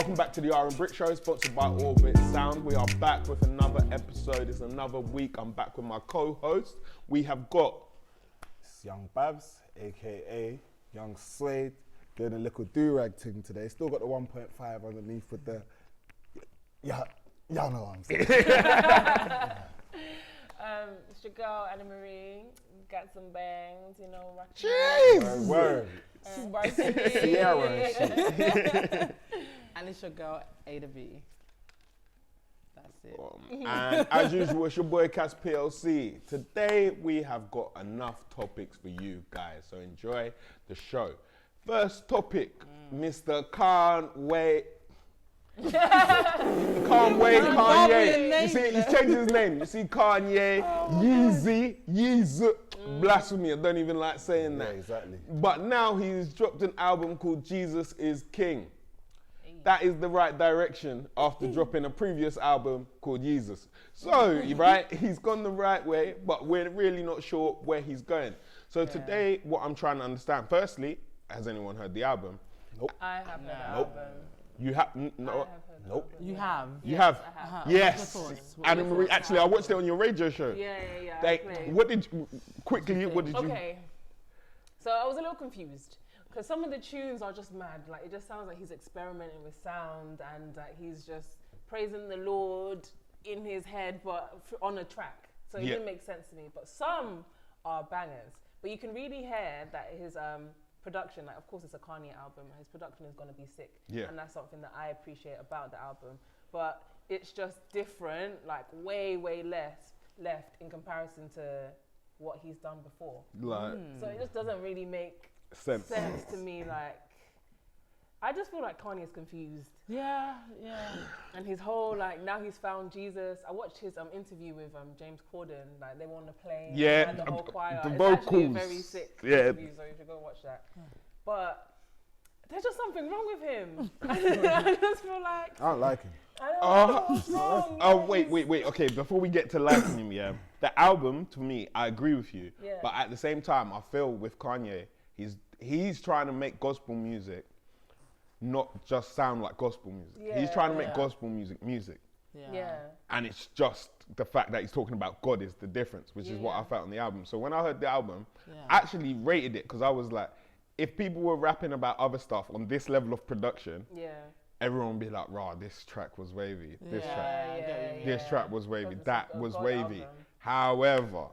Welcome back to the RNBRIT Show, sponsored by Orbit Sound. We are back with another episode. It's another week. I'm back with my co-host. We have got... It's Young Babs, a.k.a. Young Suede, doing a little do-rag thing today. Still got the 1.5 underneath with the... Yeah, y'all know what I'm saying. It's your girl, Anna Marie. Got some bangs, you know. Jeez! Word. Sierra and shit. And it's your girl, A to B. That's it. And as usual, it's your boy Cass PLC. Today, we have got enough topics for you guys, so enjoy the show. First topic, Mr. Can't Wait. Can't wait, Kanye. You see, he's changed his name. You see, Kanye, Yeezy, blasphemy. I don't even like saying that. Yeah, exactly. But now he's dropped an album called Jesus is King. That is the right direction after dropping a previous album called Jesus. So, right, he's gone the right way, but we're really not sure where he's going. So today, what I'm trying to understand, firstly, has anyone heard the album? Nope. I have heard the Nope. album. You have? I have heard the Nope. album. You have? You have? I have. Yes. What's your thoughts? Anna Marie, actually, I watched it on your radio show. Yeah. They, I played. what did you, quickly, what did you? Okay. So I was a little confused because some of the tunes are just mad. Like, it just sounds like he's experimenting with sound and he's just praising the Lord in his head, but on a track. So it didn't make sense to me. But some are bangers. But you can really hear that his production, like, of course it's a Kanye album, his production is going to be sick. Yeah. And that's something that I appreciate about the album. But it's just different, like way left in comparison to what he's done before. Like, So it just doesn't really make sense. to me. Like, I just feel like Kanye's confused. Yeah. And his whole, like, now he's found Jesus. I watched his interview with James Corden. Like, they were on the plane. Yeah, and the whole choir. the It's vocals. actually a very sick Yeah. interview, so you should go watch that. But There's just something wrong with him. I just feel like, I don't like him. I don't know what's wrong. Oh, wait. Okay, before we get to liking him, yeah, the album, to me, I agree with you. Yeah. But at the same time, I feel with Kanye, he's trying to make gospel music not just sound like gospel music. He's trying to make gospel music. Yeah. And it's just the fact that he's talking about God is the difference, which is what I felt on the album. So when I heard the album, I actually rated it because I was like, if people were rapping about other stuff on this level of production, everyone would be like, rah, this track was wavy. This track was wavy. That was wavy. Album. However,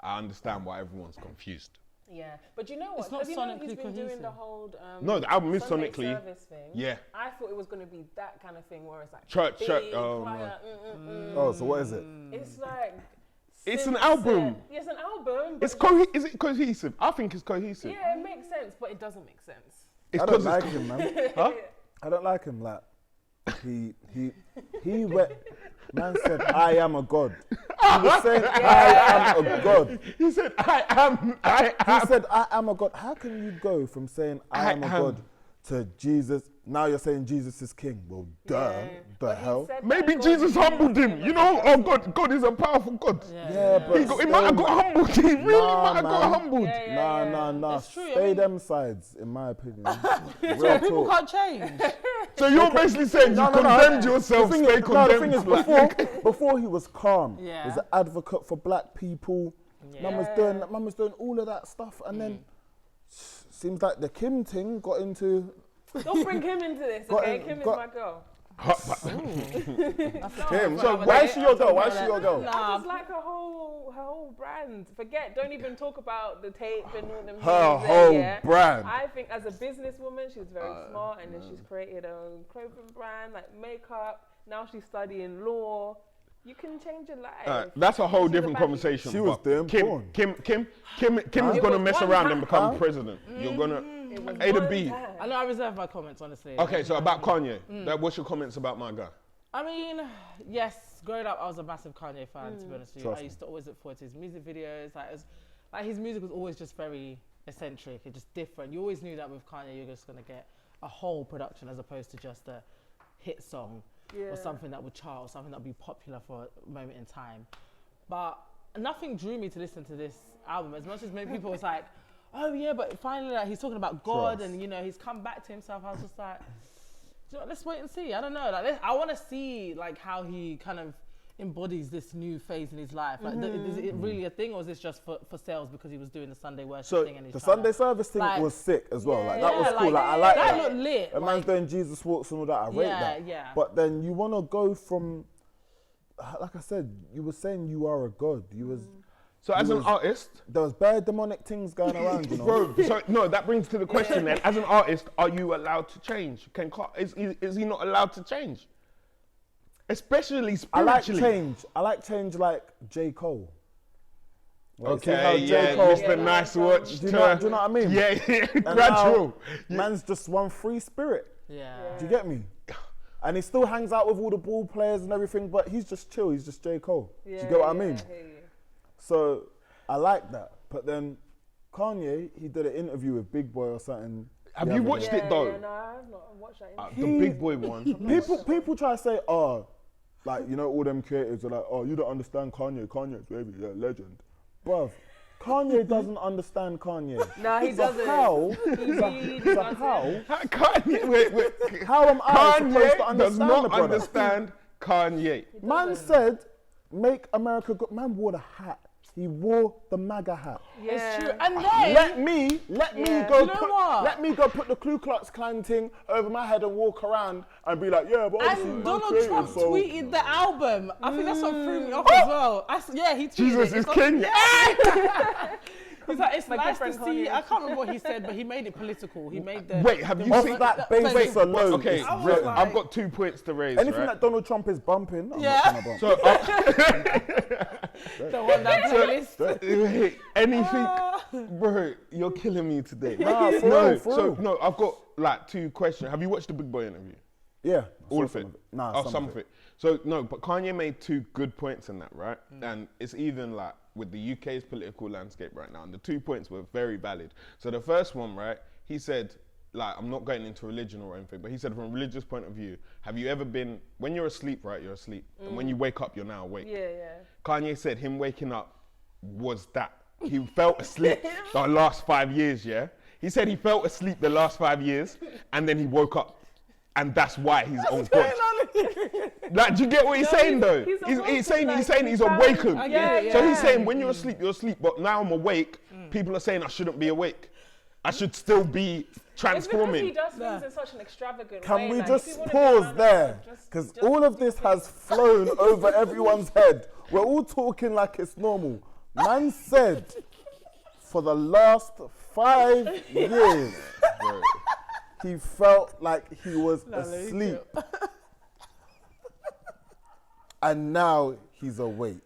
I understand why everyone's confused. Yeah, but you know what? It's not Because you know he's sonically been doing cohesive. the whole No, the album is Sunday sonically- service thing. Yeah. I thought it was going to be that kind of thing where it's like Church, big, oh, choir, Oh, so what is it? It's like It's an synth album. set. Yeah, it's an album. It's but is it cohesive? I think it's cohesive. yeah, it makes sense, but it doesn't make sense. It's I don't 'cause like it's, him, man. huh? I don't like him. Like, he went, man said, I am a God. He was saying, I am a God. He said, I am. He said, I am a God. How can you go from saying, I am a God to Jesus? Now you're saying Jesus is king. Well, duh. The But he hell? said Maybe that God Jesus really humbled him. You know, oh God is a powerful God. Yeah, but He might have got humbled. He really might have got man. humbled. Nah. It's true, I Stay mean- them sides, in my opinion. so people can't change. So you're basically saying you condemned yourself, stay The thing condemned. is, before he was calm, Yeah. he was an advocate for black people. Man was doing all of that stuff, and then seems like the Kim thing got into. Don't bring Kim into this, okay? Kim is my girl. Kim. So why is she your girl? Why is she your girl? I just like her whole brand. Don't even talk about the tape and all them Her things whole there, brand. I think as a businesswoman, she's very smart, and then she's created her own clothing brand, like makeup. Now she's studying law. You can change your life. That's a whole She's different baddie. conversation. She was but doing porn. Kim is gonna mess around and become president. You're gonna A to B. I know I reserve my comments, honestly. Okay, so about Kanye, what's your comments about my guy? I mean, yes, growing up, I was a massive Kanye fan, to be honest with you. Trust I used to always look forward to his music videos. Like his music was always just very eccentric and just different. You always knew that with Kanye, you're just going to get a whole production as opposed to just a hit song or something that would chart or something that would be popular for a moment in time. But nothing drew me to listen to this album. As much as many people was like, oh yeah, but finally like, he's talking about God Trust. and, you know, he's come back to himself. I was just like, you know, let's wait and see. I don't know. Like, I want to see like how he kind of embodies this new phase in his life. Like, is it really a thing, or is this just for sales because he was doing the Sunday worship So thing? And he's the trying Sunday to, service thing like, was sick as well. Like that yeah, was cool. like, Like I like that that. looked lit. A man's doing Jesus walks and all that. I rate Yeah, that. yeah. But then you want to go from, like I said, you were saying you are a god. You was. So as an was- artist, There was bad demonic things going around, you know. bro. So no, that brings to the question then. As an artist, are you allowed to change? Is he not allowed to change? Especially I like spiritually. change. I like change like J. Cole. Like, see how Okay, J. yeah, Cole- Mr. Nice Watch. Do you know what I mean? Yeah, yeah, And gradual. now, man's just one free spirit. Yeah. Do you get me? And he still hangs out with all the ball players and everything, but he's just chill. He's just J. Cole. Do you get what I mean? I hear you. So I like that. But then Kanye, he did an interview with Big Boy or something. Have the you other watched day. it though? Yeah, no, I have not watched that. The big boy one. People try to say, oh, like, you know, all them creatives are like, oh, you don't understand Kanye. Kanye's baby, yeah, legend. Bruv, Kanye doesn't understand Kanye. No, he So doesn't. How? He So doesn't. how? Kanye, wait. How am I supposed to Kanye understand does the not brother? understand Kanye. Man said, make America go. Man wore the hat. He wore the MAGA hat. Yeah. It's true. And then, Let me Yeah. go You know put, what? let me go put the Ku Klux Klan thing over my head and walk around and be like, yeah, but obviously and I'm Donald creative, Trump so- tweeted the album. I think that's what threw me off as well. Yeah, he tweeted Jesus it. is It's king. He's like, it's My nice to different see. Kanye. I can't remember what he said, but he made it political. He made the. Wait, have you Off seen that basis alone, Okay, it's I was written. like- I've got 2 points to raise. Anything right? that Donald Trump is bumping, I'm Yeah. not gonna bump. So, The one that playlist. wait, anything, bro, you're killing me today. Nah, for no, real, for so real. no, I've got like 2 questions. Have you watched the Big Boy interview? Yeah. All some of it? Nah, Oh, some of it. So no, but Kanye made 2 good points in that, right? And it's even like with the UK's political landscape right now, and the 2 points were very valid. So the first one, right? He said, like, I'm not going into religion or anything, but he said from a religious point of view, have you ever been, when you're asleep, right? You're asleep, and when you wake up, you're now awake. Yeah, yeah. Kanye said him waking up was that. He felt asleep the last 5 years, yeah? He said he felt asleep the last 5 years, and then he woke up. And that's why he's on God. Like, do you get what he's saying though? He's saying he's awakened. I get it, So yeah. he's saying when you're asleep, but now I'm awake, people are saying I shouldn't be awake. I should still be It's because he transforming. does things in such an extravagant way. Can we like, just if you wanna pause be there? around the Because just all of this has flown over everyone's head. We're all talking like it's normal. Man said for the last 5 years, he felt like he was asleep. And now he's awake.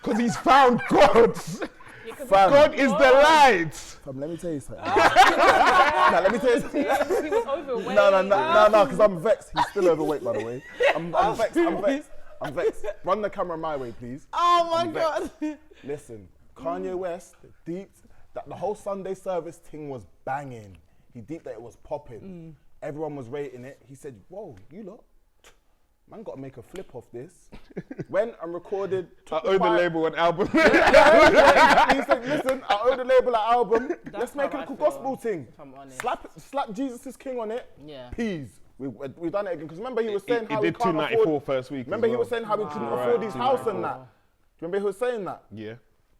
Because he's found God. Fam, God is the light. fam, let me tell you something. Nah, let me tell you something. He was overweight. No, because I'm vexed. He's still overweight, by the way. I'm vexed. Run the camera my way, please. Oh my I'm God. vexed. Listen, Kanye West deeped that the whole Sunday service thing was banging. He deeped that it was popping. Everyone was rating it. He said, whoa, you lot, man got to make a flip off this. Went and recorded. I owe the label an album. He said, listen, I owe the label an album. Let's make how a I little feel, gospel thing. if I'm honest. Slap Jesus is King on it. Yeah. Peas. We've done it again. Because remember he was saying He how did he can't 294 afford. first week. Remember as he was well. saying how he couldn't afford his house and that. 294. Do you remember he was saying that? Yeah.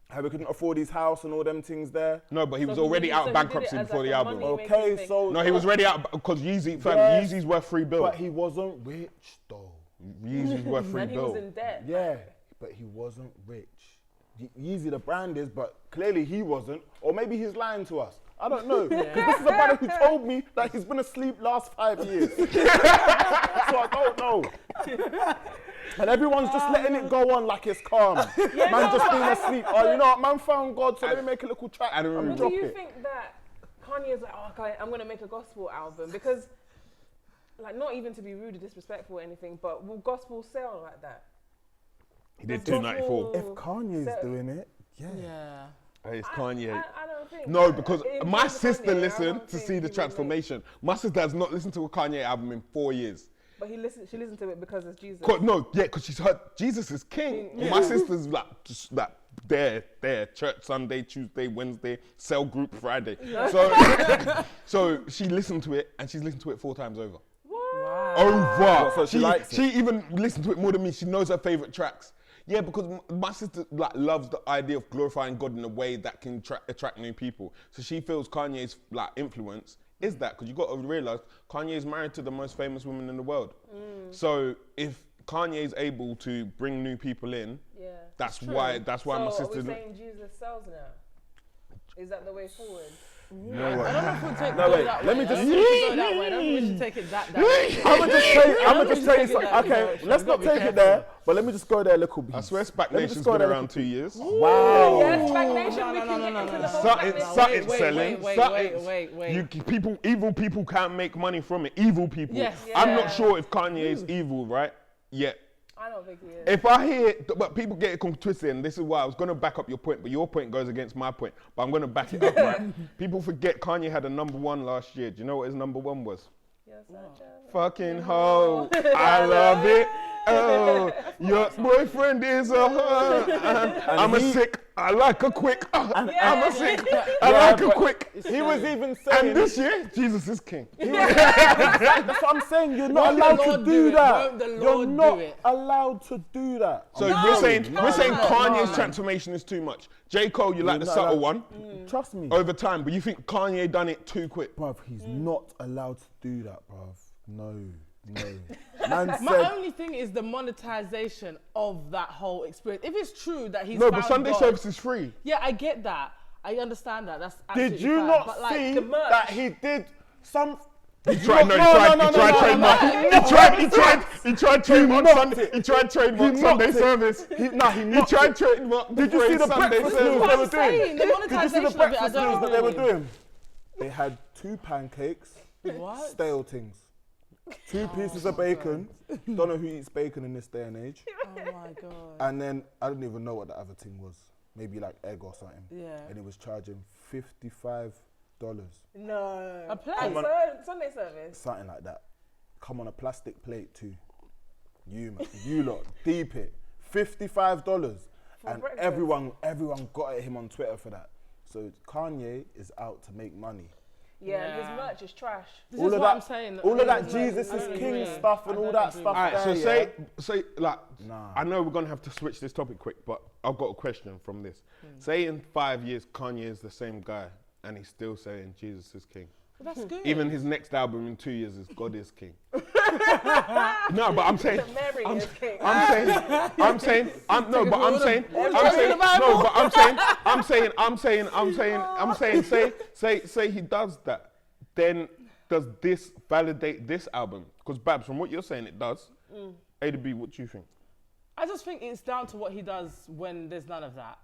How he couldn't afford his house and all them things there. No, but he was So he already did- out so of he did it bankruptcy as before like the a album. money- Okay, making thing. so No, he was already out because Yes. Yeezy's worth $3 billion. but he wasn't rich though. Yeezy's worth $3 And he was billion. in debt. Yeah, but he wasn't rich. Yeezy the brand is, but clearly he wasn't. Or maybe he's lying to us. I don't know. Because this is a brother who told me that he's been asleep last 5 years. So I don't know. And everyone's just letting it go on like it's calm. Man just being asleep. Oh, you know what? Man found God, so let me make a little track And and remember- drop Do you it. think that Kanye is like, oh, okay, I'm going to make a gospel album? Because, like, not even to be rude or disrespectful or anything, but will gospel sell like that? He did Does 294. If Kanye's So- doing it, yeah. Yeah. It's Kanye. I don't think. No, because In my terms of sister Kanye, I listened don't to think see he the will transformation. My sister has not listened to a Kanye album in 4 years. But she listened to it because it's Jesus. Because she's heard Jesus is King. Yeah. My sister's like, just like there, church Sunday, Tuesday, Wednesday, cell group Friday. So she listened to it, and she's listened to it 4 times over. Wow. Over. So she likes it. She even listened to it more than me. She knows her favorite tracks. Yeah, because my sister like loves the idea of glorifying God in a way that can attract new people. So she feels Kanye's like influence is that, because you got to realize Kanye is married to the most famous woman in the world. So if Kanye is able to bring new people in, that's why my sister. So are we saying Jesus sells now? Is that the way forward? No way. I don't know if we'll take No, it wait, that let way. me just- I don't think we should go that way. I don't think we should take it that direction. I'm gonna just tell you something. that Okay, direction. let's You've not got to be take it there, but let me just go there a little bit. I swear Spac Let me Nation's just go been there. around 2 years. Wow. Yes, Spac Nation, No, we no, can no, get no, into no. the whole Something, Spac Nation. something selling. Wait. You people, evil people can't make money from it. Evil people. Yes. I'm Yeah. not sure if Kanye is evil, right? Yet. I don't think he is. If I hear, but people get it twisted, and this is why I was going to back up your point, but your point goes against my point. But I'm going to back it up, right? People forget Kanye had a #1 last year. Do you know what his #1 was? You're such a... Fucking hoe. I love it. Oh, your boyfriend is a hoe. I'm a sick. I like a quick. I'm a sick. I like a quick. He was even And saying, this year, Jesus is king. that's what I'm saying, you're not Won't the allowed to Lord do do it? that. Won't the You're Lord not do it? allowed to do that. So I'm we're sorry. saying No, Kanye's no. transformation is too much. J. Cole, you like the not subtle allowed- one Trust me. over time, but you think Kanye done it too quick. Bruv, he's not allowed to do that, bruv. No. Man My said, only thing is the monetization of that whole experience. If it's true that he's No, found but Sunday God, service is free. yeah, I get that. I understand that. That's absolutely did you fine. not But, like, see the merch. that he did some... He tried trademark. He tried trademark mocked Sunday. it. He tried trademark He Sunday mocked it. service. He He mocked tried it. trademark. Did you see the Sunday breakfast service. news they were I'm saying, doing? the Did you see monetization the of it, I breakfast don't news that they were really. doing? They had 2 pancakes, What? stale things, 2 pieces of bacon. Don't know who eats bacon in this day and age. Oh my God. And then I don't even know what the other thing was. Maybe like egg or something. Yeah. And it was charging $55, No. A plate? And Sunday service. something like that. Come on a plastic plate too. You lot, deep it. $55, and breakfast. everyone got at him on Twitter for that. So Kanye is out to make money. Yeah, his Yeah. merch is trash. This all is of what that, I'm saying. all of that I Jesus don't is agree. King I stuff and all don't that agree. stuff. All right, so there, say like, Nah. I know we're gonna have to switch this topic quick, but I've got a question from this. Say in 5 years, Kanye is the same guy, and he's still saying Jesus is king. Well, that's good. Even his next album in 2 years is God is king. No, but I'm saying, Mary is king. I'm saying, say he does that, then does this validate this album? Because Babs, from what you're saying, it does. A to B, what do you think? I just think it's down to what he does when there's none of that.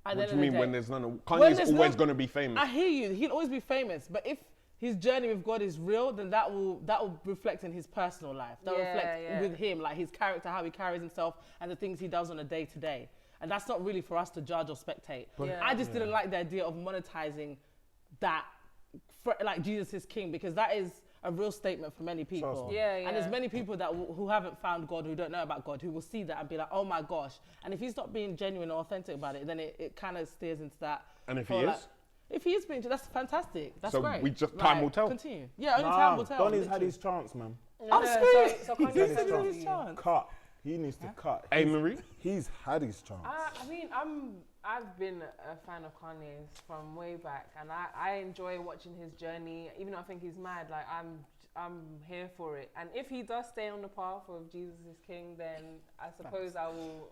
At the What end do you of the mean day. when there's none of? When Kanye's there's always no- going to be famous. I hear you. He'll always be famous. But if his journey with God is real, then that will reflect in his personal life. That will Yeah, reflect yeah. with him, like his character, how he carries himself, and the things he does on a day to day. And that's not really for us to judge or spectate. Yeah. I just didn't like the idea of monetizing that, like Jesus is king, because that is a real statement for many people. Yeah, And yeah. there's many people that who haven't found God, who don't know about God, who will see that and be like, oh my gosh. And if he's not being genuine or authentic about it, then it kind of steers into that. And if he whole, is? like, if he is being, that's fantastic. That's So great. we just- time will tell. Continue. Yeah, only time will tell. Donny's had literally. his chance, man. I'm No, screwed. so He Kanye did said say he had to his you. chance. Cut. He needs to cut. Hey, Marie? He's had his chance. I mean, I've been a fan of Kanye's from way back, and I enjoy watching his journey. Even though I think he's mad, like I'm here for it. And if he does stay on the path of Jesus is King, then I suppose I will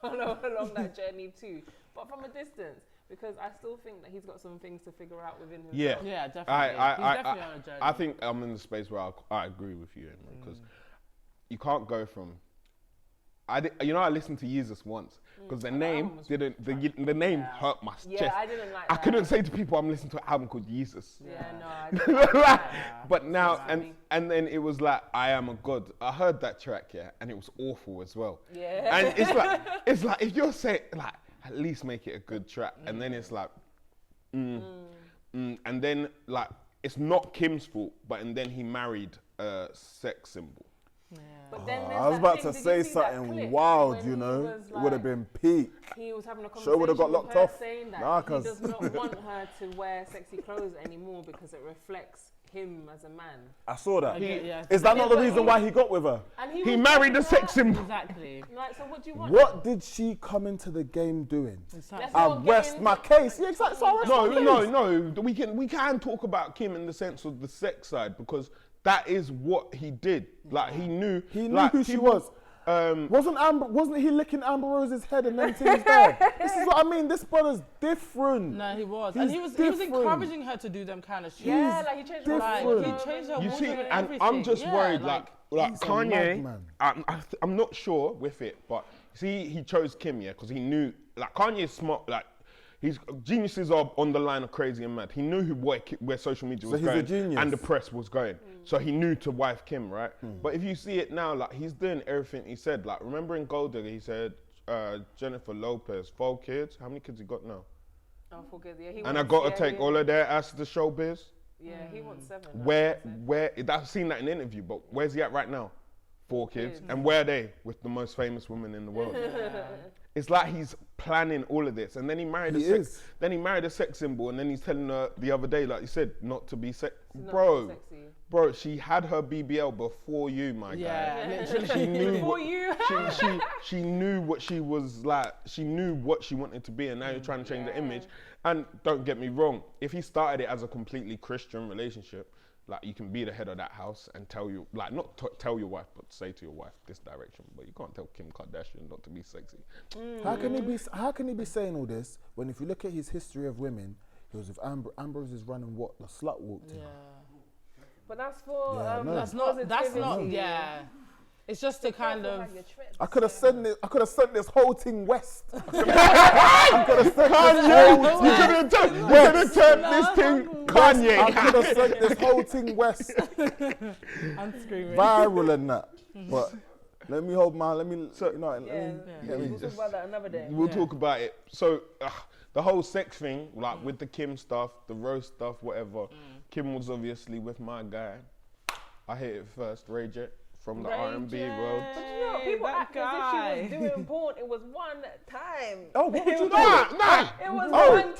follow along that journey too, but from a distance, because I still think that he's got some things to figure out within himself. Yeah. Yeah, definitely. He's definitely on a journey. I think I'm in the space where I agree with you, because you can't go from. I listened to Jesus once because the name album was didn't. The name hurt my Yeah, chest. I didn't like I that. couldn't say to people I'm listening to an album called Jesus. Yeah, no, I didn't like that. But now Exactly. and then it was like I Am a God. I heard that track, yeah, and it was awful as well. Yeah. And it's like if you're saying like at least make it a good track, and then it's like, and then like it's not Kim's fault, and then he married a sex symbol. But then I was about to say something wild, you know. It would have been peak. He was having a conversation Show would have got with locked her off. saying that Nah, he 'cause- does not want her to wear sexy clothes anymore because it reflects him as a man. I saw that. Yeah, Is that not the reason why he got with her? And He was married like a sex symbol. exactly. Like, so what do you want? What did she come into the game doing? Exactly. Let's I not get rest into- my case. Yeah, exactly. So I rest my case. No. We can talk about Kim in the sense of the sex side because that is what he did. Like he knew. He knew like, who she was. Wasn't he licking Amber Rose's head and them things there? This is what I mean. This brother's different. No, he was. He's And he was different. encouraging her to do them kind of shit. Yeah, like he changed her Like, different. he changed her You wardrobe see, and and everything. I'm just Yeah, worried, like he's a Kanye. madman. I'm not sure with it, but see, he chose Kim, yeah, because he knew, like Kanye's smart, like his geniuses are on the line of crazy and mad. He knew where social media was he's a going genius. and the press was going. So he knew to wife Kim, right? But if you see it now, like he's doing everything he said. Like remember in Gold Digger, he said Jennifer Lopez, 4 kids. How many kids he got now? Oh, forget. Yeah, he And I wants- got to yeah, take yeah. all of their ass to showbiz. Yeah, he wants 7. Where I've seen that in an interview, but where's he at right now? 4 kids. And where are they? With the most famous woman in the world. It's like he's planning all of this, and then he married then he married a sex symbol, and then he's telling her the other day, like you said, not to be bro. Bro, she had her BBL before you, my guy. Literally. She knew Before you. she knew what she was like. She knew what she wanted to be, and now you're trying to change the image. And don't get me wrong, if he started it as a completely Christian relationship, like you can be the head of that house and tell you, like not tell your wife, but say to your wife this direction. But you can't tell Kim Kardashian not to be sexy. How can he be saying all this when if you look at his history of women, he was with Ambrose is running what the slut walk thing. But that's for no. That's not, positivity. yeah. It's just to kind of, I could have sent this whole thing west. I could have sent You could have turned this thing Kanye. I could have sent this whole thing west. I'm screaming. Viral and that. But let me We'll talk about that another day. We'll talk about it. So the whole sex thing, like with the Kim stuff, the roast stuff, whatever. Kim was obviously with my guy. I hit it first, Ray J. From the R&B world. But you know, people act as if she was doing porn. It was one time. Oh, what would you do? Nah. It was one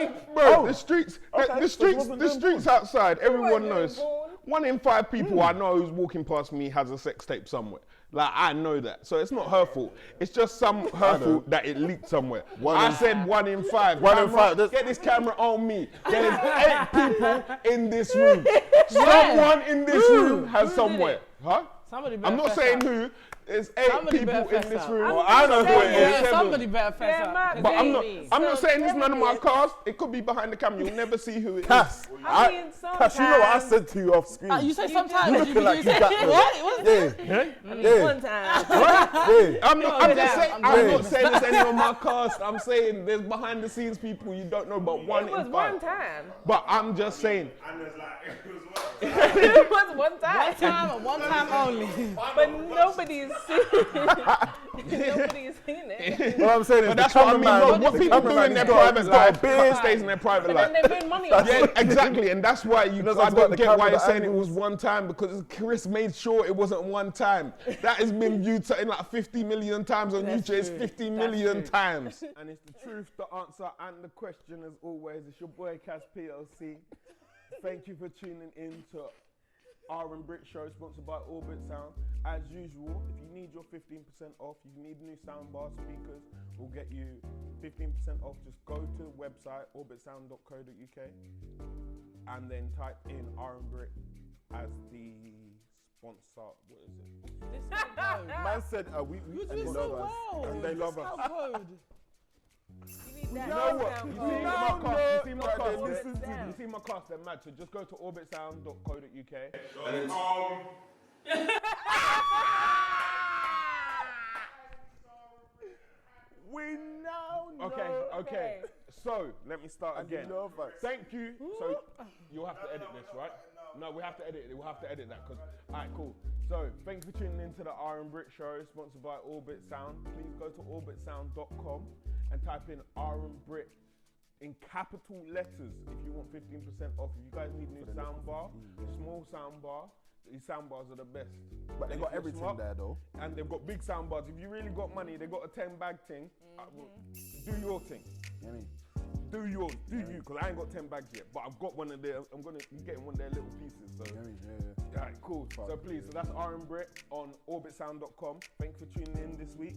time. Bro, the streets, Okay, the so she wasn't the doing streets outside, everyone weren't doing knows. porn. 1 in 5 people I know who's walking past me has a sex tape somewhere. Like, I know that. So it's not her fault. It's just her fault that it leaked somewhere. I said 1 in 5. 1 in 5. Get this camera on me. There's 8 people in this room. Someone in this room has somewhere. Huh? Somebody I'm not saying who. There's 8 Somebody people better in fess this up. room. I know who it is. Yeah, somebody better fess Yeah, up. man. But I'm not So saying this none of my definitely- cast. It could be behind the camera. You'll never see who it is. Cass, I mean, Cass, you know what I sometimes- said to you off screen? You say sometimes. You looking like you got them. What? Yeah. One time. Yeah. I'm not saying it's any of my cast. I'm saying there's behind the scenes people you don't know, but 1 It was in 5. one time. But I'm just saying. And there's like, it was what? It was one time. One time and one time only. But nobody's seen it. Nobody's seen it. What I'm saying is But that's what I mean, bro. What people do in their private life stays in their private But life. then they made money off Yeah, it. exactly, and that's why I that's don't what get the why you're camera saying it was one time, because Chris made sure it wasn't one time. That has been viewed something like 50 million times on YouTube. It's 50 million times. And it's the truth, the answer, and the question as always. It's your boy Kaz PLC. Thank you for tuning in to RNBRIT Show, sponsored by Orbit Sound. As usual, if you need your 15% off, you need new soundbar speakers, we'll get you 15% off. Just go to the website, orbitsound.co.uk, and then type in RNBRIT as the sponsor. What is it? Man said, we You and they do love so us. well. And they love us. Code. You need that You know what? sound You card. see my cast? You see my no, cast? no, listen to You see my cast? They're mad. So just go to orbitsound.co.uk. We now know. Okay. So let me start And you again. love us. Thank you. So you'll have to edit this, right? No, we have to edit it. We'll have to edit that because. Alright, cool. So thanks for tuning in to the RNBRIT Show, sponsored by Orbit Sound. Please go to orbitsound.com and type in RNBRIT in capital letters if you want 15% off. If you guys need new soundbar, small soundbar, His sound bars are the best. But they And got if you're everything smart, there though. And they've got big sound bars. If you really got money, they got a 10-bag thing. Do your thing. You know what I mean? Do yours. Do you? Because I ain't got 10 bags yet. But I've got one of their. I'm getting one of their little pieces. So. You know what I mean? Yeah. Alright, cool. So please, so that's RNBRIT on orbitsound.com. Thanks for tuning in this week.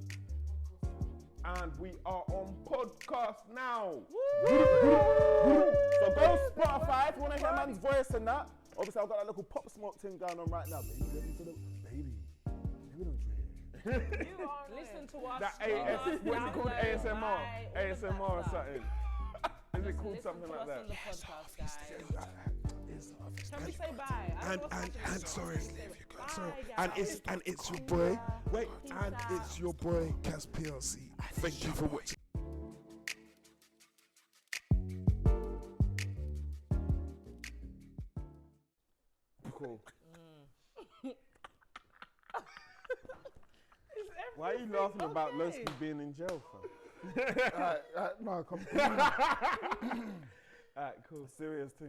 And we are on podcast now. So go Spotify if you want to hear man's voice and that. Obviously, I've got that little pop smoke thing going on right now. Baby, let me to the baby. Maybe don't drink. You are Listen to us. That AS, what's it called? ASMR? ASMR or something? Is it called something like that? Can we say bye? And sorry, and it's your boy. Wait, and it's your boy Cas PLC. Thank you for watching. Cool. Why are you laughing about Lowski being in jail, fam? No, come Alright, cool. serious thing.